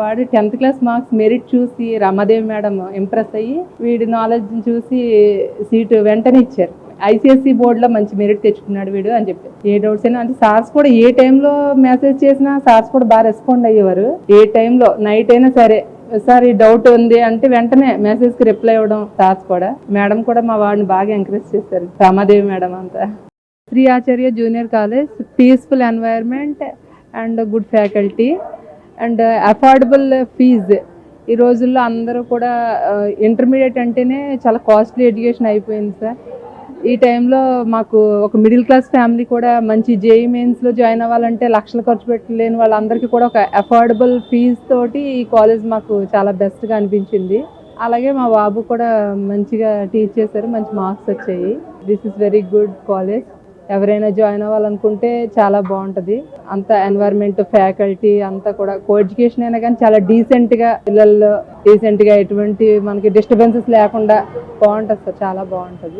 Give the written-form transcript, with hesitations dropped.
వాడు 10th class marks merit చూసి Ramadevi madam impress అయ్యి వీడి నాలెడ్జ్ చూసి సీటు వెంటనే ఇచ్చారు. ఐసిఎస్సి బోర్డులో మంచి మెరిట్ తెచ్చుకున్నాడు వీడు అని చెప్పి. ఏ డౌట్స్ అయినా అంటే సార్స్ కూడా ఏ టైంలో మెసేజ్ చేసినా సార్స్ కూడా బాగా రెస్పాండ్ అయ్యేవారు. ఏ టైంలో నైట్ అయినా సరే సార్ ఈ డౌట్ ఉంది అంటే వెంటనే మెసేజ్ కి రిప్లై ఇవ్వడం సార్స్ కూడా. మేడం కూడా మా వాడిని బాగా ఎంకరేజ్ చేశారు, రమాదేవి మేడం అంతా. Sri Acharya junior college, peaceful environment and good faculty and affordable fees. ఈ రోజుల్లో అందరూ కూడా ఇంటర్మీడియట్ అంటేనే చాలా కాస్ట్లీ ఎడ్యుకేషన్ అయిపోయింది సార్. ఈ టైంలో మాకు ఒక మిడిల్ క్లాస్ ఫ్యామిలీ కూడా మంచి జేఈ మెయిన్స్లో జాయిన్ అవ్వాలంటే లక్షలు ఖర్చు పెట్టలేని వాళ్ళందరికీ కూడా ఒక అఫోర్డబుల్ ఫీజ్ తోటి ఈ కాలేజ్ మాకు చాలా బెస్ట్గా అనిపించింది. అలాగే మా బాబు కూడా మంచిగా టీచ్ చేశారు, మంచి మార్క్స్ వచ్చాయి. This is very good college. ఎవరైనా జాయిన్ అవ్వాలనుకుంటే చాలా బాగుంటుంది. అంత ఎన్వైర్న్మెంట్, ఫ్యాకల్టీ అంతా కూడా కో ఎడ్యుకేషన్ అయినా కానీ చాలా డీసెంట్గా, పిల్లల్లో డీసెంట్గా ఎటువంటి మనకి డిస్టర్బెన్సెస్ లేకుండా బాగుంటుంది సార్, చాలా బాగుంటుంది.